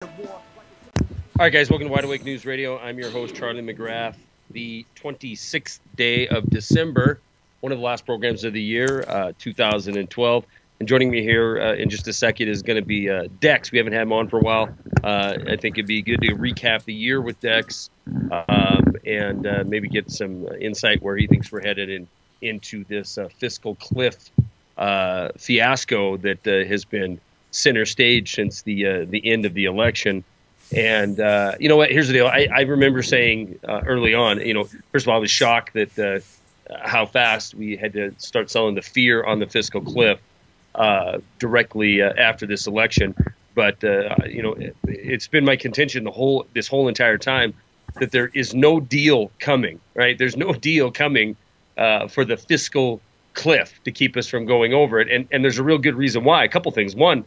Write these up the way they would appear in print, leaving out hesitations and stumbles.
All right, guys, welcome to Wide Awake News Radio. I'm your host, Charlie McGrath. The 26th day of December, one of the last programs of the year, 2012. And joining me here in just a second is going to be Dex. We haven't had him on for a while. I think it'd be good to recap the year with Dex and maybe get some insight where he thinks we're headed into this fiscal cliff fiasco that has been center stage since the end of the election. And you know what? Here's the deal. I remember saying early on, first of all, I was shocked that how fast we had to start selling the fear on the fiscal cliff directly after this election. But it's been my contention this whole entire time that there is no deal coming. Right? There's no deal coming for the fiscal cliff to keep us from going over it. And there's a real good reason why. A couple things. One,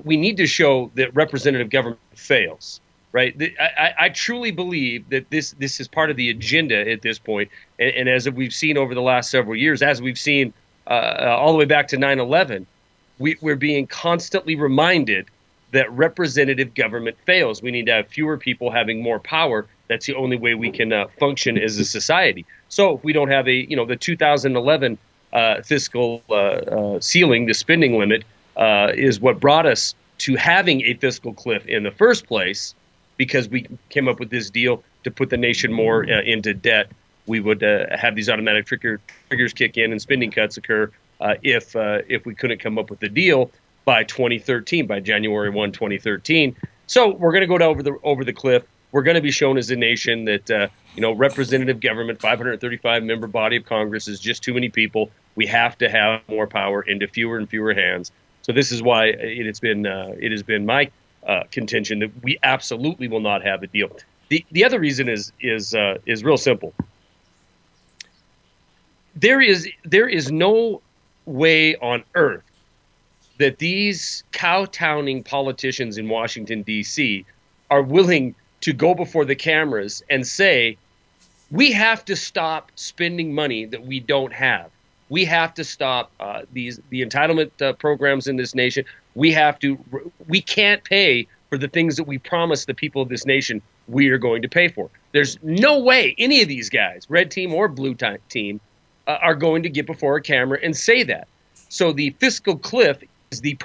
we need to show that representative government fails, right? I truly believe that this is part of the agenda at this point. And as we've seen over the last several years, as we've seen all the way back to 9/11, we're being constantly reminded that representative government fails. We need to have fewer people having more power. That's the only way we can function as a society. So if we don't have the 2011 fiscal ceiling, the spending limit, is what brought us to having a fiscal cliff in the first place, because we came up with this deal to put the nation more into debt. We would have these automatic triggers kick in and spending cuts occur if we couldn't come up with a deal by 2013, by January 1, 2013. So we're going to go over the cliff. We're going to be shown as a nation that representative government, 535 member body of Congress is just too many people. We have to have more power into fewer and fewer hands. So this is why it has been my contention that we absolutely will not have a deal. The other reason is real simple. There is no way on earth that these kowtowing politicians in Washington, D.C. are willing to go before the cameras and say, we have to stop spending money that we don't have. We have to stop the entitlement programs in this nation. We can't pay for the things that we promised the people of this nation we are going to pay for. There's no way any of these guys, red team or blue team, are going to get before a camera and say that. So the fiscal cliff is the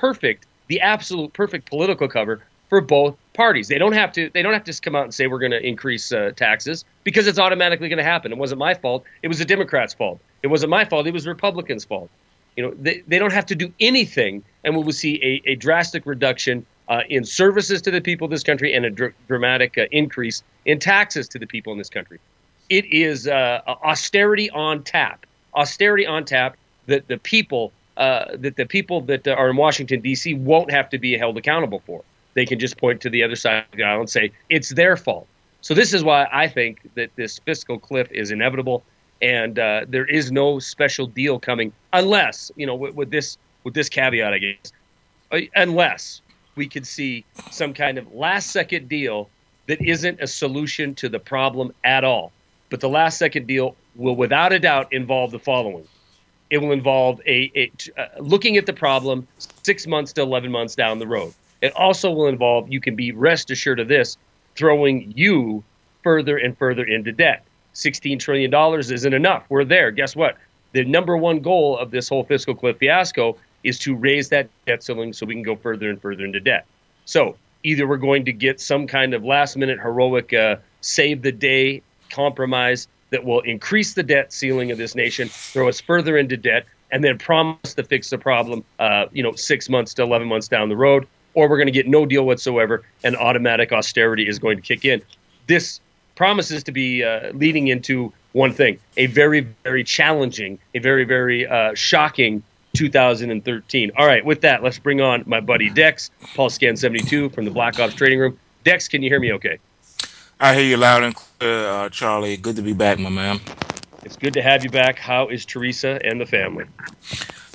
absolute perfect political cover for both parties. They don't have to just come out and say we're going to increase taxes, because it's automatically going to happen. It wasn't my fault. It was the Democrats' fault. It wasn't my fault. It was Republicans' fault. They don't have to do anything, and we will see a drastic reduction in services to the people of this country and a dramatic increase in taxes to the people in this country. It is austerity on tap. Austerity on tap that the people that are in Washington, D.C. won't have to be held accountable for. They can just point to the other side of the aisle and say it's their fault. So this is why I think that this fiscal cliff is inevitable, and there is no special deal coming unless, with this caveat, I guess, unless we could see some kind of last-second deal that isn't a solution to the problem at all. But the last-second deal will, without a doubt, involve the following. It will involve looking at the problem 6 months to 11 months down the road. It also will involve, you can be rest assured of this, throwing you further and further into debt. $16 trillion isn't enough. We're there. Guess what? The number one goal of this whole fiscal cliff fiasco is to raise that debt ceiling so we can go further and further into debt. So either we're going to get some kind of last-minute heroic save-the-day compromise that will increase the debt ceiling of this nation, throw us further into debt, and then promise to fix the problem 6 months to 11 months down the road, or we're going to get no deal whatsoever and automatic austerity is going to kick in. This promises to be leading into one thing, a very, very challenging, a very, very shocking 2013. All right, with that, let's bring on my buddy Dex, Paul Scan 72 from the Black Ops Trading Room. Dex, can you hear me okay? I hear you loud and clear, Charlie. Good to be back, my man. It's good to have you back. How is Teresa and the family?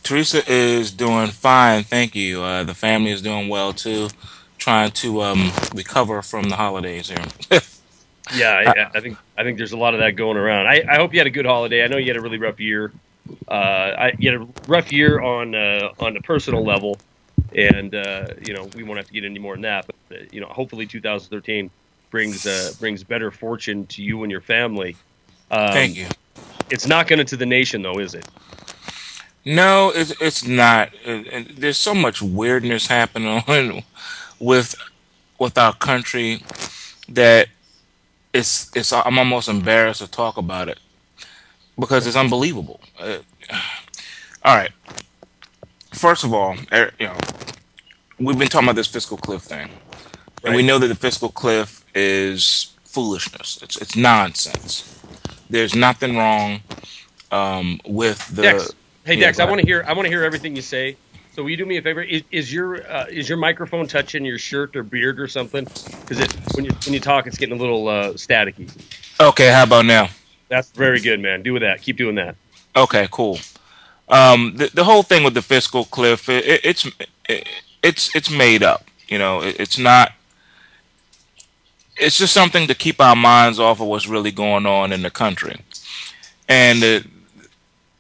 Teresa is doing fine, thank you. The family is doing well, too. Trying to recover from the holidays here. Yeah, I think there's a lot of that going around. I hope you had a good holiday. I know you had a really rough year. You had a rough year on a personal level, And we won't have to get any more than that. But hopefully 2013 brings better fortune to you and your family. Thank you. It's not going to the nation, though, is it? No, it's not. There's so much weirdness happening with our country that I'm almost embarrassed to talk about it because it's unbelievable. All right. First of all, we've been talking about this fiscal cliff thing, and we know that the fiscal cliff is foolishness. It's nonsense. There's nothing wrong with the. Dex. Hey, Dex, I want to hear everything you say. So will you do me a favor? Is your microphone touching your shirt or beard or something? Because when you talk, it's getting a little staticky. Okay, how about now? That's very good, man. Do that. Keep doing that. Okay, cool. The whole thing with the fiscal cliff, it's made up. It's not. It's just something to keep our minds off of what's really going on in the country, and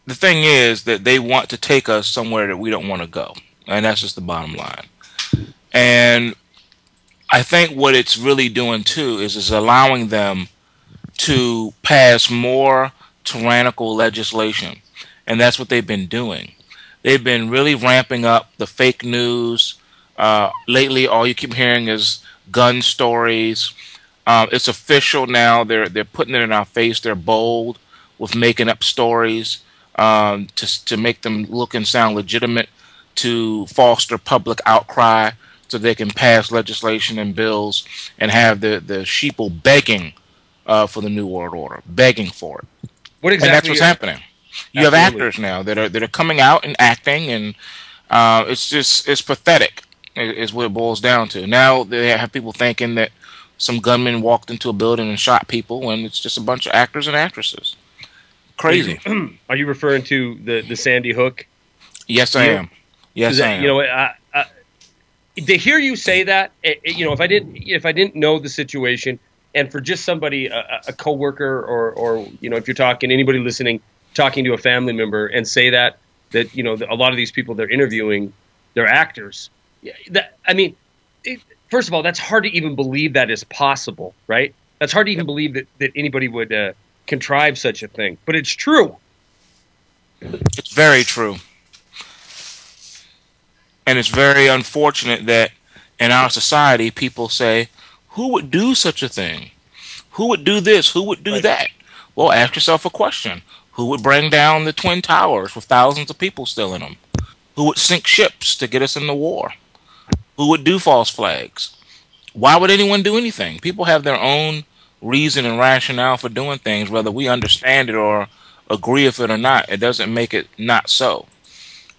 the thing is that they want to take us somewhere that we don't want to go. And that's just the bottom line. And I think what it's really doing, too, is allowing them to pass more tyrannical legislation. And that's what they've been doing. They've been really ramping up the fake news. Lately, all you keep hearing is gun stories. It's official now. They're putting it in our face. They're bold with making up stories. To make them look and sound legitimate, to foster public outcry so they can pass legislation and bills and have the sheeple begging for the New World Order, begging for it. What exactly? And that's what's happening. You have actors now that are coming out and acting, and it's pathetic, is what it boils down to. Now they have people thinking that some gunman walked into a building and shot people, and it's just a bunch of actors and actresses. Crazy. Are you referring to the Sandy Hook? Yes, I am. Yes, I am. To hear you say that, if I didn't know the situation, and for just somebody, a coworker, or if you're talking anybody listening, talking to a family member, and say that a lot of these people they're interviewing, they're actors. First of all, that's hard to even believe that is possible, right? That's hard to even believe that anybody would. Contrive such a thing, but it's true. It's very true, and it's very unfortunate that in our society people say, who would do such a thing? Who would do this? Who would do that? Well, ask yourself a question. Who would bring down the Twin Towers with thousands of people still in them? Who would sink ships to get us in the war? Who would do false flags? Why would anyone do anything? People have their own reason and rationale for doing things, whether we understand it or agree with it or not. It doesn't make it not so.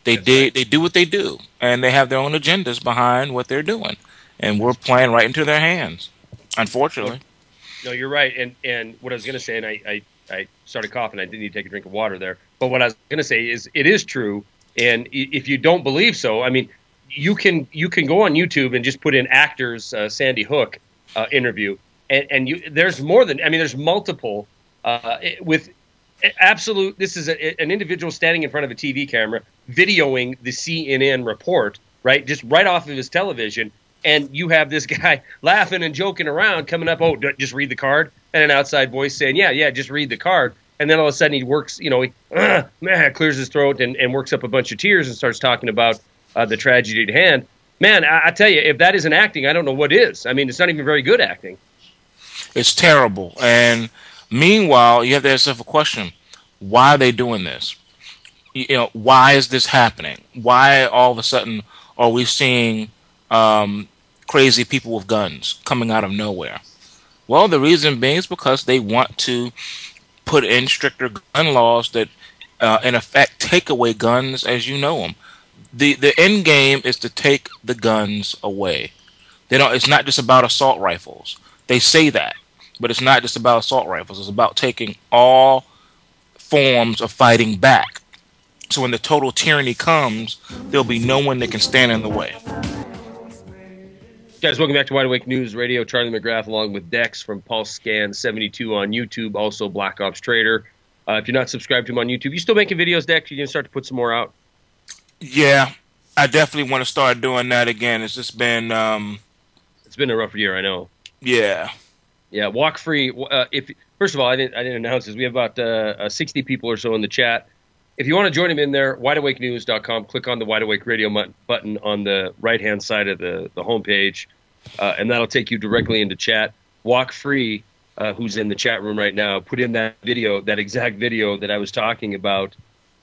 They do what they do, and they have their own agendas behind what they're doing, and we're playing right into their hands, unfortunately. No, you're right. And what I was going to say, and I started coughing, I didn't need to take a drink of water there, but what I was going to say is it is true, and if you don't believe so, I mean, you can go on YouTube and just put in actors Sandy Hook interview. And there's more than, there's multiple with absolute. This is an individual standing in front of a TV camera videoing the CNN report, right? Just right off of his television. And you have this guy laughing and joking around coming up. Oh, just read the card. And an outside voice saying, yeah, just read the card. And then all of a sudden he works, clears his throat and works up a bunch of tears and starts talking about the tragedy at hand. Man, I tell you, if that isn't acting, I don't know what is. It's not even very good acting. It's terrible. And meanwhile, you have to ask yourself a question. Why are they doing this? Why is this happening? Why all of a sudden are we seeing crazy people with guns coming out of nowhere? Well, the reason being is because they want to put in stricter gun laws that, in effect, take away guns as you know them. The end game is to take the guns away. It's not just about assault rifles. They say that. But it's not just about assault rifles. It's about taking all forms of fighting back. So when the total tyranny comes, there'll be no one that can stand in the way. Guys, welcome back to Wide Awake News Radio. Charlie McGrath along with Dex from Pulse Scan 72 on YouTube, also Black Ops Trader. If you're not subscribed to him on YouTube, you still making videos, Dex? You're going to start to put some more out? Yeah. I definitely want to start doing that again. It's just been, It's been a rough year, I know. yeah. Yeah, walk free. If first of all, I didn't announce this. We have about 60 people or so in the chat. If you want to join them in there, wideawakenews.com. Click on the Wide Awake Radio button on the right-hand side of the homepage, and that'll take you directly into chat. Walk free, who's in the chat room right now, put in that video, that exact video that I was talking about,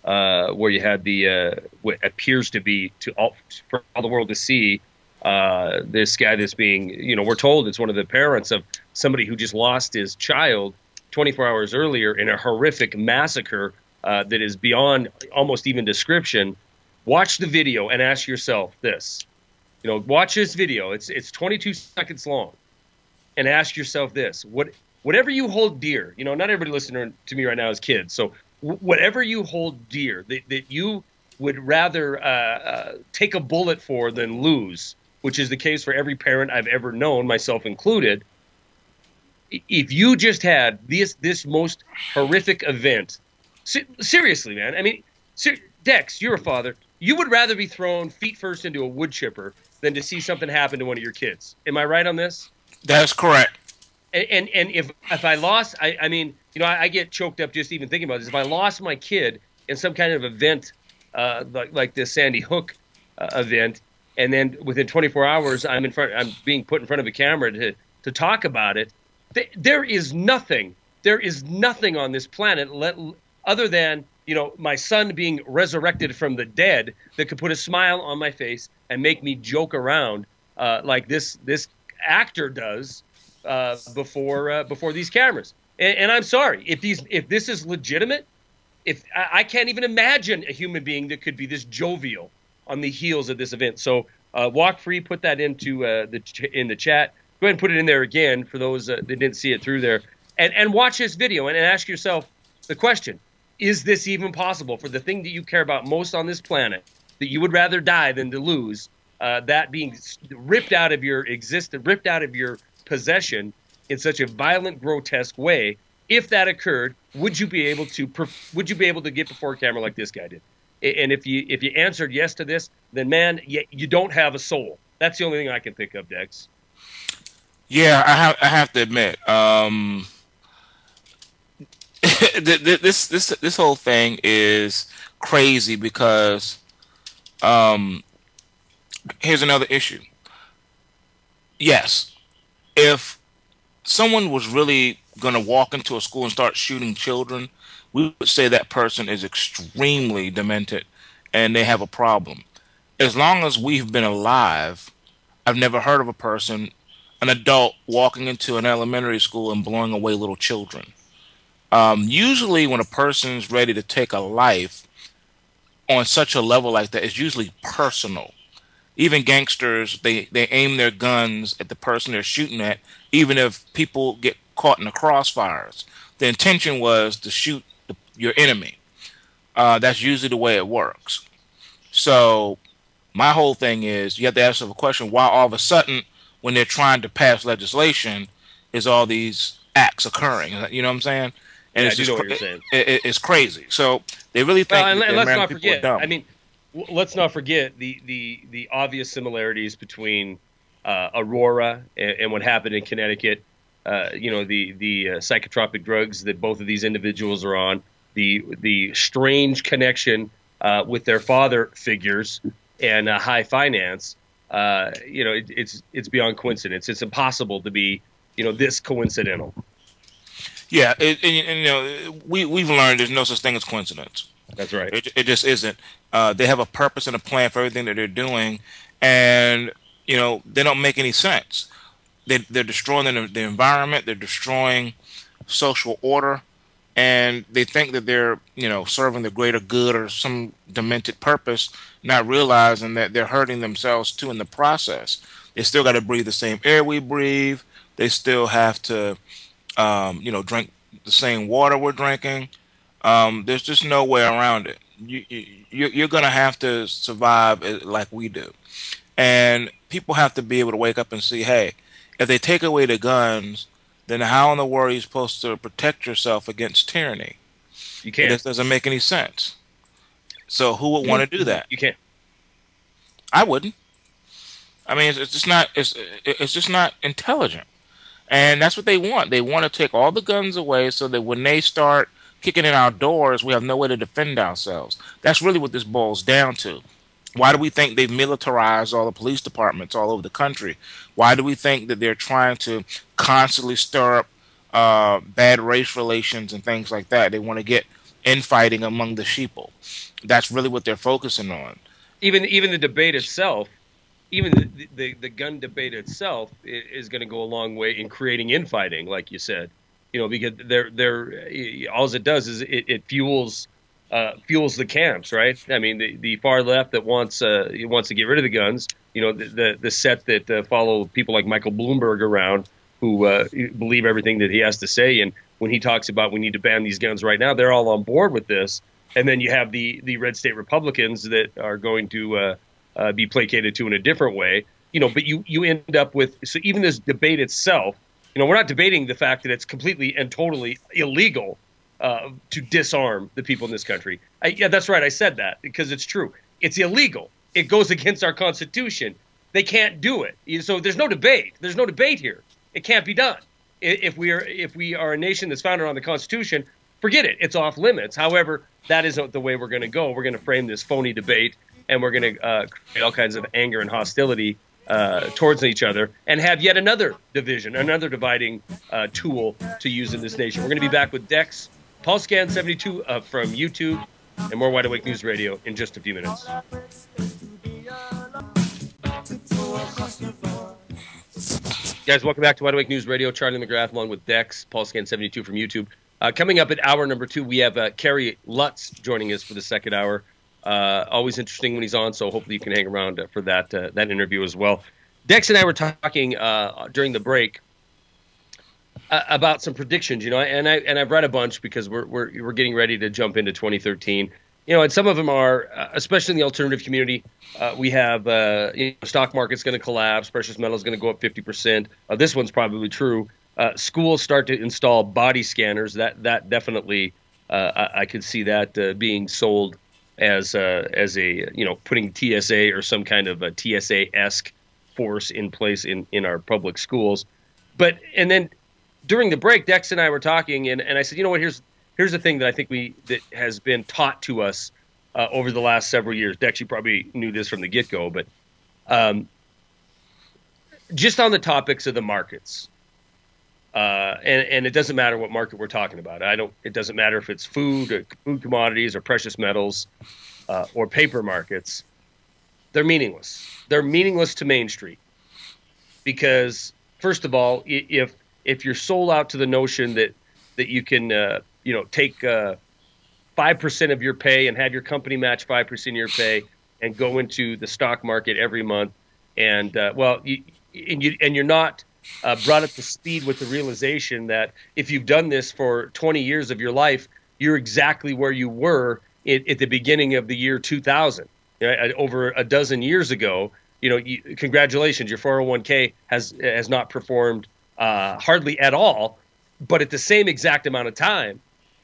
where you had the what appears to be for all the world to see. This guy that's being, we're told it's one of the parents of somebody who just lost his child 24 hours earlier in a horrific massacre that is beyond almost even description. Watch the video and ask yourself this. Watch this video. It's 22 seconds long, and ask yourself this: whatever you hold dear. Not everybody listening to me right now is kids, so whatever you hold dear that you would rather take a bullet for than lose, which is the case for every parent I've ever known, myself included. If you just had this most horrific event, seriously, man. I mean, Dex, you're a father. You would rather be thrown feet first into a wood chipper than to see something happen to one of your kids. Am I right on this? That's correct. And if I lost, I mean, I get choked up just even thinking about this. If I lost my kid in some kind of event like this Sandy Hook event, and then within 24 hours I'm being put in front of a camera to talk about it, there is nothing on this planet other than my son being resurrected from the dead that could put a smile on my face and make me joke around like this actor does before these cameras. And I'm sorry if this is legitimate. If I can't even imagine a human being that could be this jovial on the heels of this event. So walk free, put that into in the chat. Go ahead and put it in there again for those that didn't see it through there. And watch this video and ask yourself the question: is this even possible for the thing that you care about most on this planet, that you would rather die than to lose, that being ripped out of your existence, ripped out of your possession in such a violent, grotesque way? If that occurred, would you be able to get before a camera like this guy did? And if you answered yes to this, then man, you don't have a soul. That's the only thing I can think of, Dex. Yeah, I have to admit, this whole thing is crazy because here's another issue. Yes, if someone was really going to walk into a school and start shooting children, we would say that person is extremely demented and they have a problem. As long as we've been alive, I've never heard of a person, an adult, walking into an elementary school and blowing away little children. Usually when a person's ready to take a life on such a level like that, it's usually personal. Even gangsters, they aim their guns at the person they're shooting at, even if people get caught in the crossfires. The intention was to shoot your enemy. That's usually the way it works. So my whole thing is, you have to ask yourself a question: why all of a sudden, when they're trying to pass legislation, is all these acts occurring? You know what I'm saying? And yeah, I do know what you're saying. It's crazy. So they really think and that let's American not people forget. are dumb. I mean, let's not forget the obvious similarities between Aurora and what happened in Connecticut. The psychotropic drugs that both of these individuals are on. The strange connection with their father figures and high finance. It's beyond coincidence. It's impossible to be this coincidental. Yeah, we've learned there's no such thing as coincidence. That's right. It just isn't. They have a purpose and a plan for everything that they're doing, and they don't make any sense. They're destroying the environment. They're destroying social order, and they think that they're serving the greater good or some demented purpose, not realizing that they're hurting themselves too in the process. They still got to breathe the same air we breathe. They still have to drink the same water we're drinking. There's just no way around it. You're going to have to survive like we do. And people have to be able to wake up and see, hey, if they take away the guns, then how in the world are you supposed to protect yourself against tyranny? You can't. This doesn't make any sense. So who would want to do that? You can't. I wouldn't. I mean, it's just not. It's just not intelligent. And that's what they want. They want to take all the guns away so that when they start kicking in our doors, we have no way to defend ourselves. That's really what this boils down to. Why do we think they've militarized all the police departments all over the country? Why do we think that they're trying to constantly stir up bad race relations and things like that? They want to get infighting among the sheeple. That's really what they're focusing on. Even the debate itself, even the gun debate itself is going to go a long way in creating infighting, like you said. Because they're all it does is it fuels the camps, right? I mean, the far left that wants to get rid of the guns, the set that follow people like Michael Bloomberg around who believe everything that he has to say, and when he talks about we need to ban these guns right now, they're all on board with this. And then you have the red state Republicans that are going to be placated to in a different way, but you end up with, so even this debate itself, we're not debating the fact that it's completely and totally illegal to disarm the people in this country. Yeah, that's right. I said that because it's true. It's illegal. It goes against our Constitution. They can't do it. So there's no debate. There's no debate here. It can't be done. If we are a nation that's founded on the Constitution, forget it. It's off limits. However, that isn't the way we're going to go. We're going to frame this phony debate, and we're going to create all kinds of anger and hostility towards each other, and have yet another division, another dividing tool to use in this nation. We're going to be back with Dex, Pulscan 72 from YouTube, and more Wide Awake News Radio in just a few minutes. Guys, welcome back to Wide Awake News Radio. Charlie McGrath along with Dex, Pulscan 72 from YouTube. Coming up at hour number 2, we have Kerry Lutz joining us for the second hour. Always interesting when he's on, so hopefully you can hang around for that interview as well. Dex and I were talking during the break about some predictions, and I've read a bunch because we're getting ready to jump into 2013. And some of them are, especially in the alternative community, we have stock market's going to collapse, precious metals going to go up 50%. This one's probably true. Schools start to install body scanners. That definitely, I could see that being sold as a putting TSA or some kind of a TSA-esque force in place in our public schools. And then during the break, Dex and I were talking, and I said, here's the thing that I think that has been taught to us over the last several years. Dex, you probably knew this from the get-go, but just on the topics of the markets, and it doesn't matter what market we're talking about. It doesn't matter if it's food or food commodities or precious metals or paper markets. They're meaningless. They're meaningless to Main Street because, first of all, if you're sold out to the notion that you can take 5% of your pay and have your company match 5% of your pay and go into the stock market every month, and you're not brought up to speed with the realization that if you've done this for 20 years of your life, you're exactly where you were at the beginning of the year 2000. Over a dozen years ago, congratulations, your 401k has not performed hardly at all, but at the same exact amount of time,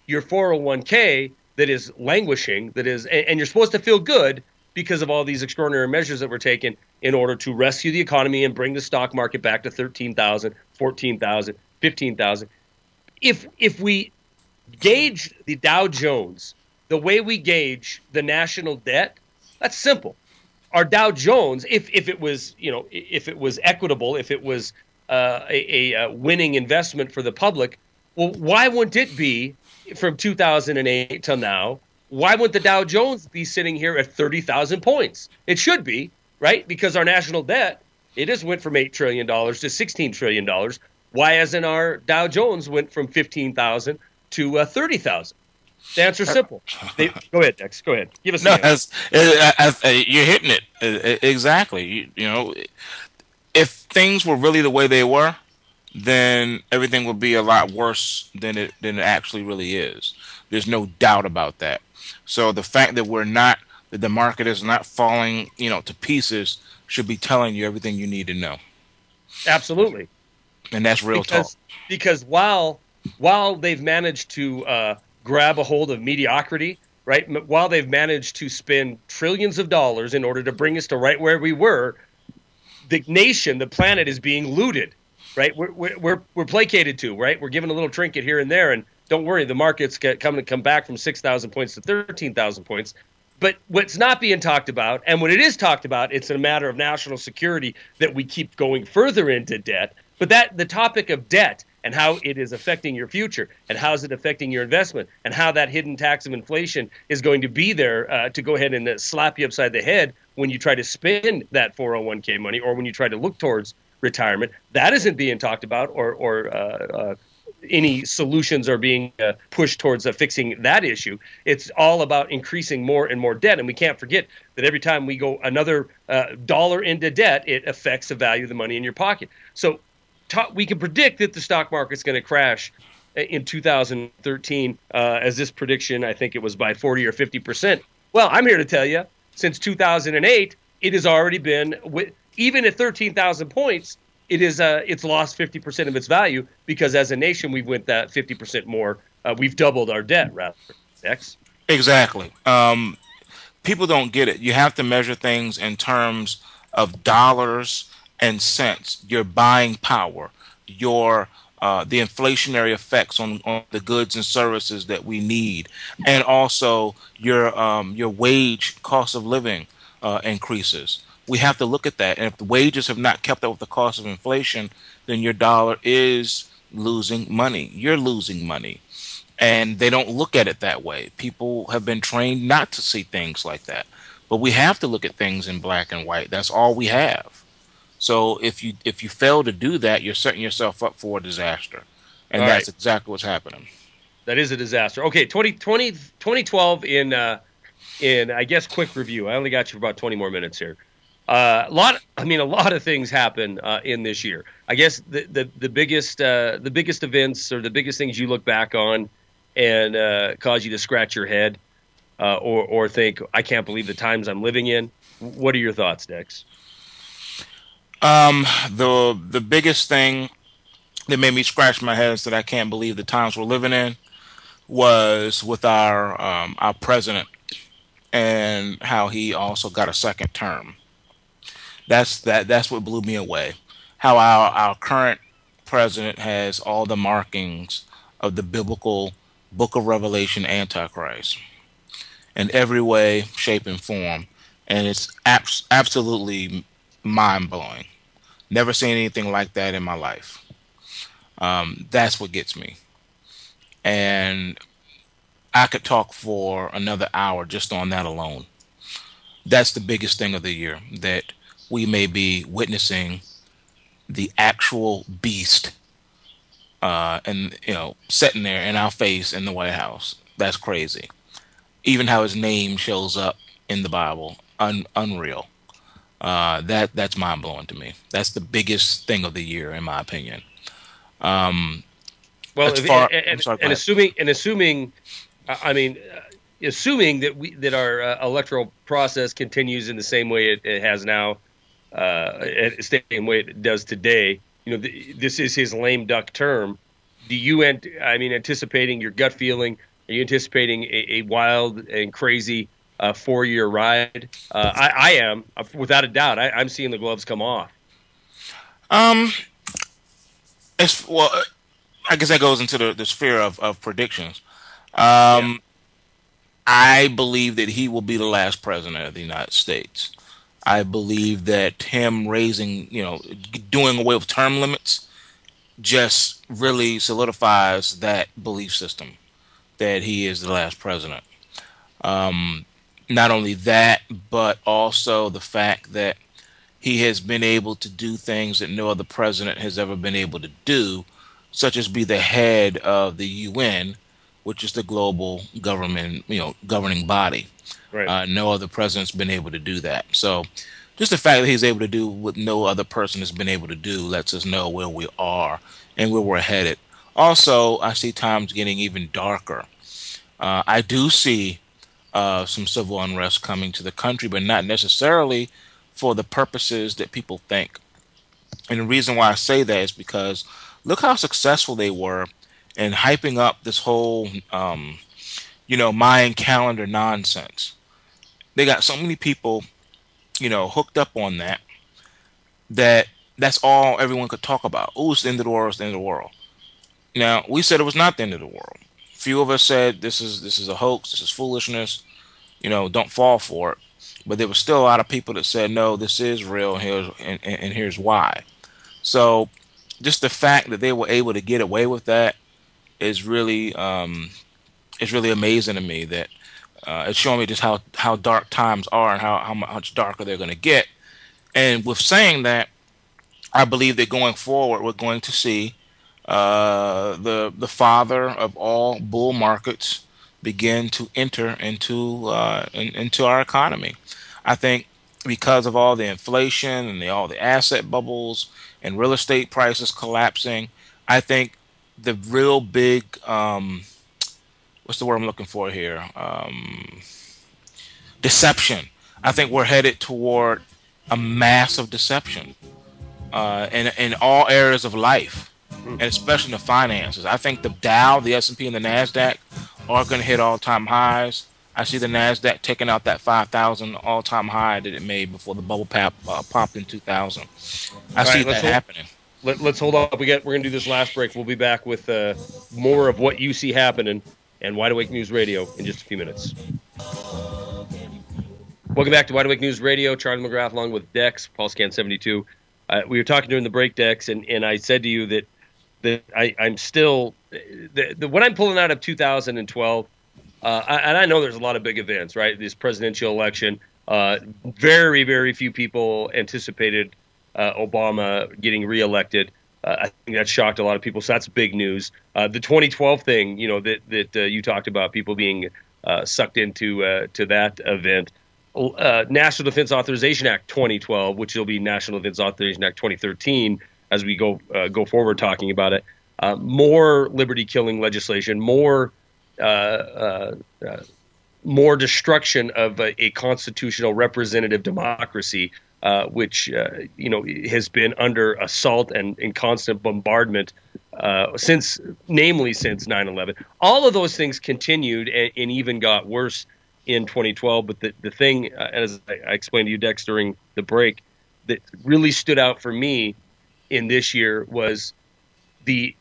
your 401k that is languishing, and you're supposed to feel good because of all these extraordinary measures that were taken in order to rescue the economy and bring the stock market back to 13,000, 14,000, 15,000. If we gauge the Dow Jones the way we gauge the national debt, that's simple. Our Dow Jones, if it was equitable, if it was a winning investment for the public, well, why wouldn't it be from 2008 till now? Why wouldn't the Dow Jones be sitting here at 30,000 points? It should be, right? Because our national debt, it has went from $8 trillion to $16 trillion. Why hasn't our Dow Jones went from 15,000 to 30,000? The answer is simple. Go ahead, Dex. Go ahead. Give us the answer. You're hitting it exactly. If things were really the way they were, then everything would be a lot worse than it actually really is. There's no doubt about that. So the fact that that the market is not falling, to pieces, should be telling you everything you need to know. Absolutely. And that's real talk. Because while they've managed to grab a hold of mediocrity right? While they've managed to spend trillions of dollars in order to bring us to right where we were, the nation, the planet is being looted, right? We're placated to, right? We're given a little trinket here and there, and don't worry, the market's come back from 6,000 points to 13,000 points. But what's not being talked about, and when it is talked about, it's a matter of national security that we keep going further into debt. But the topic of debt and how it is affecting your future and how is it affecting your investment and how that hidden tax of inflation is going to be there to go ahead and slap you upside the head when you try to spend that 401k money or when you try to look towards retirement, that isn't being talked about or any solutions are being pushed towards fixing that issue. It's all about increasing more and more debt. And we can't forget that every time we go another dollar into debt, it affects the value of the money in your pocket. So we can predict that the stock market's going to crash in 2013, as this prediction, I think it was by 40 or 50%. Well, I'm here to tell you, since 2008, it has already been, even at 13,000 points, it's lost 50% of its value because as a nation, we've went that 50% more. We've doubled our debt, rather. X. Exactly. People don't get it. You have to measure things in terms of dollars and cents. Your buying power, your the inflationary effects on the goods and services that we need, and also your wage cost of living increases. We have to look at that. And if the wages have not kept up with the cost of inflation, then your dollar is losing money. You're losing money. And they don't look at it that way. People have been trained not to see things like that. But we have to look at things in black and white. That's all we have. So if you fail to do that, you're setting yourself up for a disaster. And all that's right. exactly what's happening. That is a disaster. Okay, 2012 in I guess quick review. I only got you for about 20 more minutes here. A lot of things happen in this year. I guess the biggest events or the biggest things you look back on and cause you to scratch your head or think, I can't believe the times I'm living in. What are your thoughts, Dex? The biggest thing that made me scratch my head is that I can't believe the times we're living in was with our president and how he also got a second term. That's what blew me away. How our current president has all the markings of the biblical Book of Revelation Antichrist in every way, shape, and form, and it's absolutely mind blowing. Never seen anything like that in my life. That's what gets me, and I could talk for another hour just on that alone. That's the biggest thing of the year, that we may be witnessing the actual beast, and sitting there in our face in the White House. That's crazy. Even how his name shows up in the Bible, unreal. That's mind blowing to me. That's the biggest thing of the year, in my opinion. Well, assuming that our electoral process continues in the same way it has now, the same way it does today. This is his lame duck term. Do you, anticipating your gut feeling? Are you anticipating a wild and crazy 4-year ride? I am, without a doubt. I'm seeing the gloves come off. Well, I guess that goes into the sphere of predictions. Yeah. I believe that he will be the last president of the United States. I believe that him doing away with term limits just really solidifies that belief system that he is the last president. Not only that, but also the fact that he has been able to do things that no other president has ever been able to do, such as be the head of the UN, which is the global government, governing body. Right. No other president's been able to do that. So just the fact that he's able to do what no other person has been able to do lets us know where we are and where we're headed. Also, I see times getting even darker. I do see some civil unrest coming to the country, but not necessarily for the purposes that people think. And the reason why I say that is because look how successful they were in hyping up this whole Mayan calendar nonsense. They got so many people, hooked up on that's all everyone could talk about. Oh, it's the end of the world, it's the end of the world. Now, we said it was not the end of the world. Few of us said this is a hoax, this is foolishness, don't fall for it. But there was still a lot of people that said, no, this is real, and here's why. So just the fact that they were able to get away with that is really amazing to me. That it's showing me just how dark times are and how much darker they're going to get. And with saying that, I believe that going forward, we're going to see the father of all bull markets begin to enter into our economy. I think because of all the inflation and all the asset bubbles and real estate prices collapsing, I think the real big what's the word I'm looking for here? Deception. I think we're headed toward a massive deception in all areas of life, and especially in the finances. I think the Dow, the S&P, and the NASDAQ are going to hit all-time highs. I see the NASDAQ taking out that 5,000 all-time high that it made before the bubble popped in 2000. I see that happening. Let's hold up. We're going to do this last break. We'll be back with more of what you see happening and Wide Awake News Radio in just a few minutes. Welcome back to Wide Awake News Radio. Charlie McGrath along with Dex, Pulse-Can 72. We were talking during the break, Dex, and I said to you that I'm still what I'm pulling out of 2012. And I know there's a lot of big events, right? This presidential election. Very, very few people anticipated Obama getting reelected. I think that shocked a lot of people. So that's big news. The 2012 thing, that you talked about, people being sucked into to that event. National Defense Authorization Act 2012, which will be National Defense Authorization Act 2013 as we go forward talking about it. More liberty-killing legislation, more destruction of a constitutional representative democracy, which has been under assault and constant bombardment since 9/11. All of those things continued and even got worse in 2012. But the thing, as I explained to you, Dex, during the break, that really stood out for me in this year was my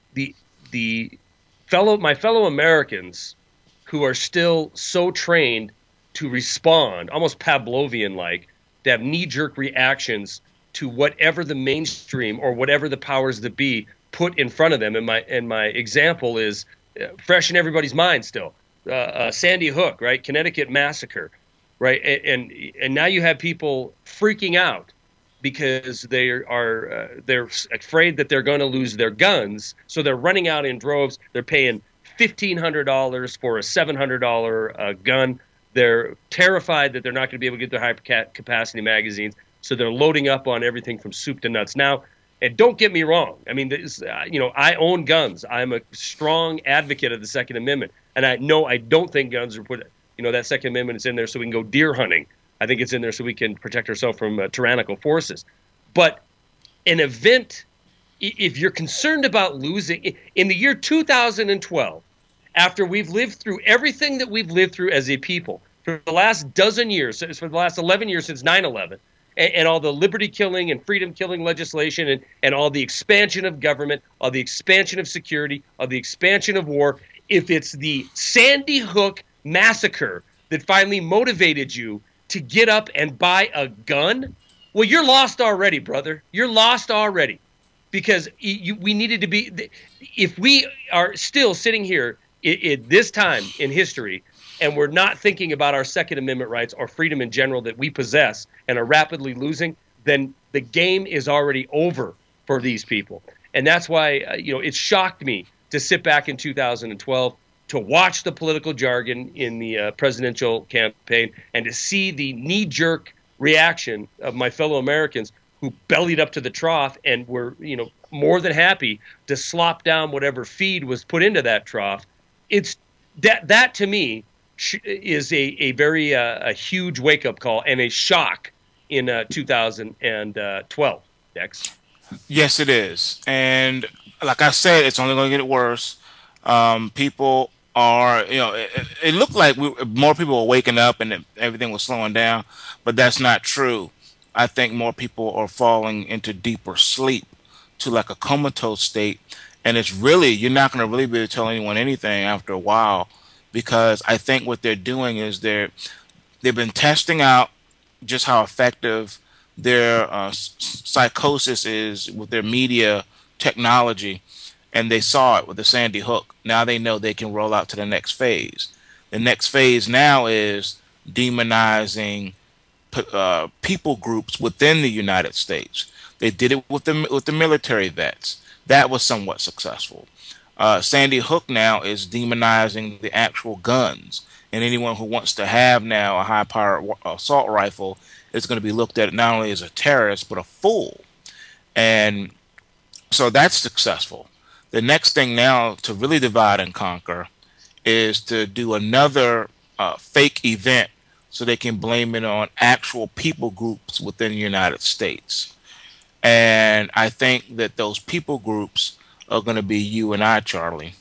fellow Americans who are still so trained to respond, almost Pavlovian-like, to have knee-jerk reactions to whatever the mainstream or whatever the powers that be put in front of them. And my example is fresh in everybody's mind still. Sandy Hook, right? Connecticut massacre, right? And now you have people freaking out because they're afraid that they're going to lose their guns, so they're running out in droves. They're paying $1,500 for a $700 gun. They're terrified that they're not going to be able to get their high-capacity magazines, so they're loading up on everything from soup to nuts. Now, and don't get me wrong. I mean, I own guns. I'm a strong advocate of the Second Amendment, and I don't think guns are put. That Second Amendment is in there so we can go deer hunting. I think it's in there so we can protect ourselves from tyrannical forces. But an event, if you're concerned about losing in the year 2012, after we've lived through everything that we've lived through as a people for the last dozen years, for the last 11 years since 9/11, and all the liberty-killing and freedom-killing legislation and all the expansion of government, all the expansion of security, all the expansion of war, if it's the Sandy Hook massacre that finally motivated you to get up and buy a gun, well, you're lost already, brother. You're lost already. Because we needed to be – if we are still sitting here at this time in history and we're not thinking about our Second Amendment rights or freedom in general that we possess and are rapidly losing, then the game is already over for these people. And that's why it shocked me to sit back in 2012 to watch the political jargon in the presidential campaign and to see the knee-jerk reaction of my fellow Americans who bellied up to the trough and were, more than happy to slop down whatever feed was put into that trough. It's that to me is a very a huge wake-up call and a shock in 2012. Dex? Yes, it is. And like I said, it's only going to get worse. People or it looked like more people were waking up and everything was slowing down, but that's not true. I think more people are falling into deeper sleep, to like a comatose state, and it's really, you're not going to really be able to tell anyone anything after a while, because I think what they're doing is they've been testing out just how effective their psychosis is with their media technology, and they saw it with the Sandy Hook. Now they know they can roll out to the next phase. The next phase now is demonizing people groups within the United States. They did it with the military vets. That was somewhat successful. Sandy Hook now is demonizing the actual guns, and anyone who wants to have now a high-powered assault rifle is going to be looked at not only as a terrorist but a fool. And so that's successful. The next thing now to really divide and conquer is to do another fake event so they can blame it on actual people groups within the United States. And I think that those people groups are going to be you and I, Charlie.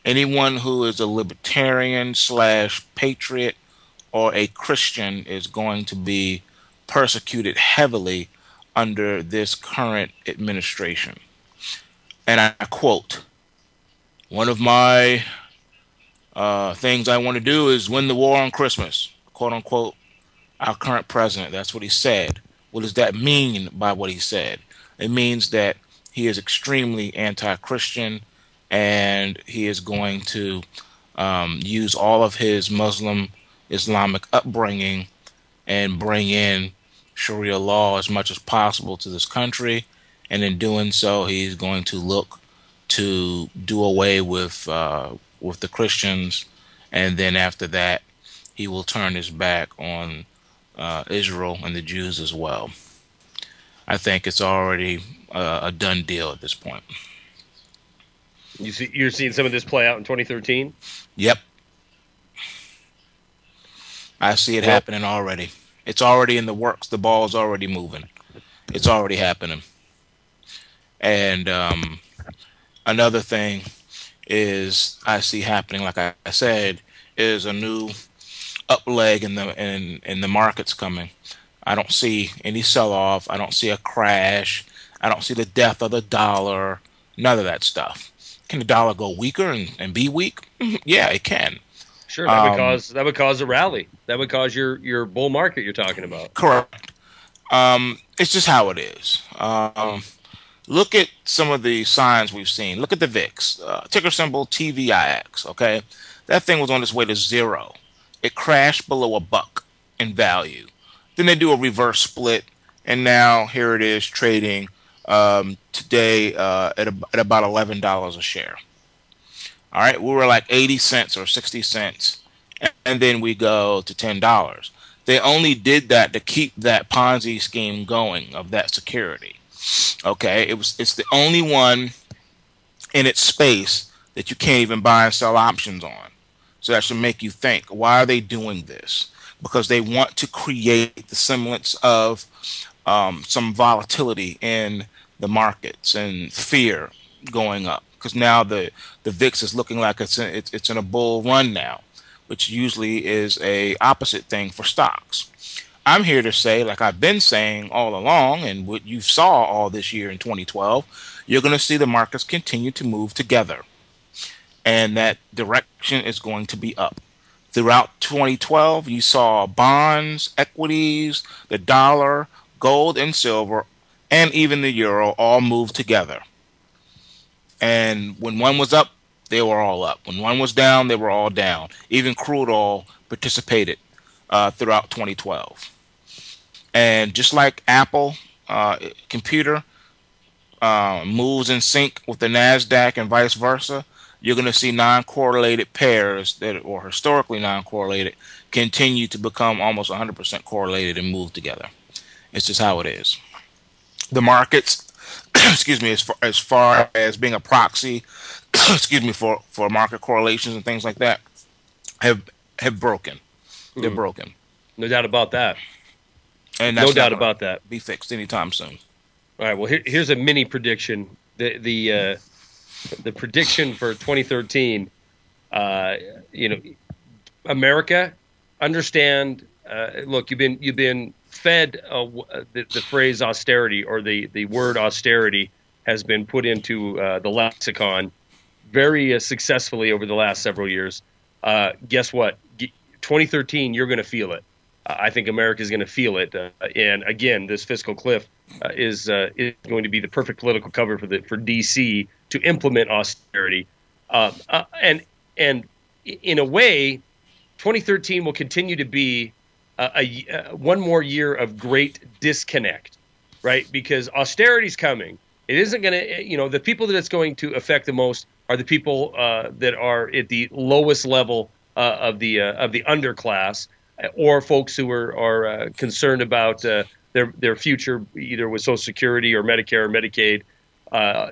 Anyone who is a libertarian / patriot or a Christian is going to be persecuted heavily under this current administration. And I quote, one of my things I want to do is win the war on Christmas, quote unquote, our current president. That's what he said. What does that mean by what he said? It means that he is extremely anti-Christian, and he is going to use all of his Muslim Islamic upbringing and bring in Sharia law as much as possible to this country. And in doing so, he's going to look to do away with the Christians, and then after that, he will turn his back on Israel and the Jews as well. I think it's already a done deal at this point. You're seeing some of this play out in 2013? Yep. I see it happening already. It's already in the works. The ball's already moving. It's already happening. And another thing is I see happening, like I said, is a new up leg in the markets coming. I don't see any sell-off. I don't see a crash. I don't see the death of the dollar. None of that stuff. Can the dollar go weaker and be weak? Yeah, it can. Sure, that would cause a rally. That would cause your bull market you're talking about. Correct. It's just how it is. Look at some of the signs we've seen. Look at the VIX, ticker symbol TVIX. Okay, that thing was on its way to zero. It crashed below $1 in value. Then they do a reverse split, and now here it is trading today at about $11 a share. All right, we were like 80 cents or 60 cents, and then we go to $10. They only did that to keep that Ponzi scheme going of that security. Okay, it's the only one in its space that you can't even buy and sell options on. So that should make you think, why are they doing this? Because they want to create the semblance of some volatility in the markets and fear going up. Because now the VIX is looking like it's in a bull run now, which usually is a opposite thing for stocks. I'm here to say, like I've been saying all along, and what you saw all this year in 2012, you're going to see the markets continue to move together. And that direction is going to be up. Throughout 2012, you saw bonds, equities, the dollar, gold and silver, and even the euro all move together. And when one was up, they were all up. When one was down, they were all down. Even crude oil participated throughout 2012. And just like Apple computer moves in sync with the NASDAQ and vice versa, you're going to see non-correlated pairs that or historically non-correlated continue to become almost 100% correlated and move together. It's just how it is. The markets, excuse me, as far as being a proxy, excuse me, for market correlations and things like that, have broken. They're broken. No doubt about that. And that's no doubt about that. Be fixed anytime soon. All right. Well, here's a mini prediction. The prediction for 2013 You know, America, understand. Look, you've been fed the phrase austerity, or the word austerity has been put into the lexicon very successfully over the last several years. Guess what? 2013, you're going to feel it. I think America is going to feel it. And again, this fiscal cliff is going to be the perfect political cover for D.C. to implement austerity. And in a way, 2013 will continue to be one more year of great disconnect, right? Because austerity's coming. It isn't going to, the people that it's going to affect the most are the people that are at the lowest level of the underclass, or folks who are concerned about their future, either with Social Security or Medicare or Medicaid.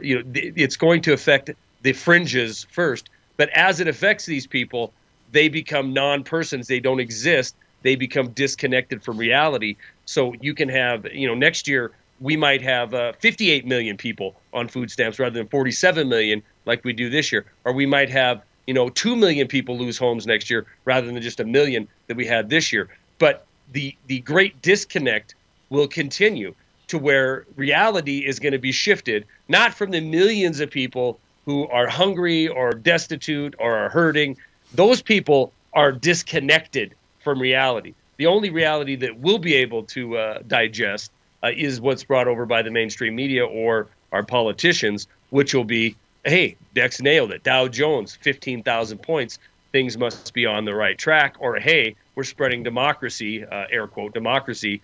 It's going to affect the fringes first, but as it affects these people, they become non-persons. They don't exist. They become disconnected from reality. So you can have, next year we might have 58 million people on food stamps rather than 47 million like we do this year, or we might have 2 million people lose homes next year rather than just 1 million that we had this year. But the great disconnect will continue to where reality is going to be shifted, not from the millions of people who are hungry or destitute or are hurting. Those people are disconnected from reality. The only reality that we'll be able to digest is what's brought over by the mainstream media or our politicians, which will be, hey, Dex nailed it. Dow Jones, 15,000 points. Things must be on the right track. Or, hey, we're spreading democracy, air quote, democracy,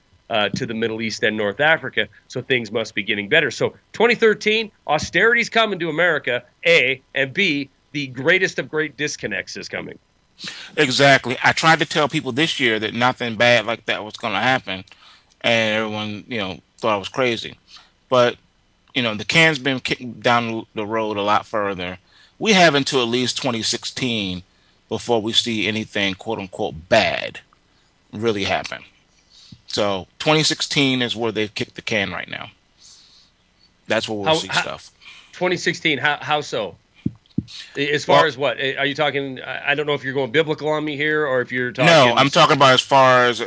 to the Middle East and North Africa, so things must be getting better. So 2013, austerity's coming to America, A, and B, the greatest of great disconnects is coming. Exactly. I tried to tell people this year that nothing bad like that was going to happen, and everyone, thought I was crazy. But the can's been kicked down the road a lot further. We have until at least 2016 before we see anything quote unquote bad really happen. So 2016 is where they've kicked the can right now. That's where we'll see stuff. 2016, how so? As far as what? Are you talking, I don't know if you're going biblical on me here or if you're talking... No, I'm talking about as far as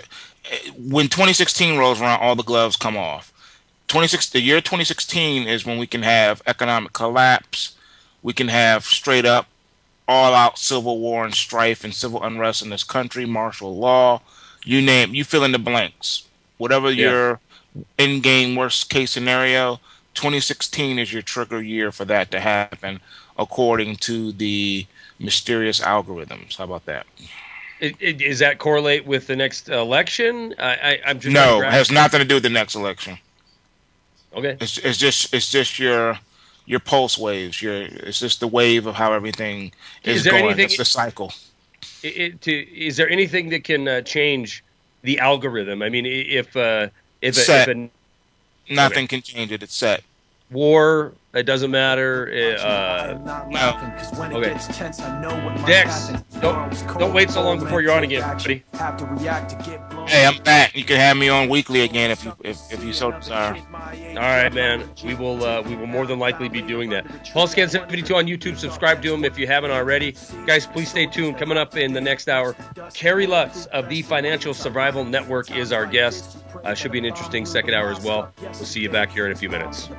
when 2016 rolls around, all the gloves come off. The year 2016 is when we can have economic collapse. We can have straight up all-out civil war and strife and civil unrest in this country, martial law. You fill in the blanks. Whatever your in-game worst-case scenario, 2016 is your trigger year for that to happen, according to the mysterious algorithms. How about that? Does that correlate with the next election? I'm just no, it has nothing to do with the next election. Okay, it's just your pulse waves. It's just the wave of how everything is going. It's the cycle. Is there anything that can change the algorithm? I mean, if nothing can change it, it's set. War, it doesn't matter. No. Okay. Dex, don't wait so long before you're on again, buddy. Hey, I'm back. You can have me on weekly again if you so desire. All right, man. We will more than likely be doing that. PulseScan72 on YouTube. Subscribe to him if you haven't already. Guys, please stay tuned. Coming up in the next hour, Carrie Lutz of the Financial Survival Network is our guest. Should be an interesting second hour as well. We'll see you back here in a few minutes.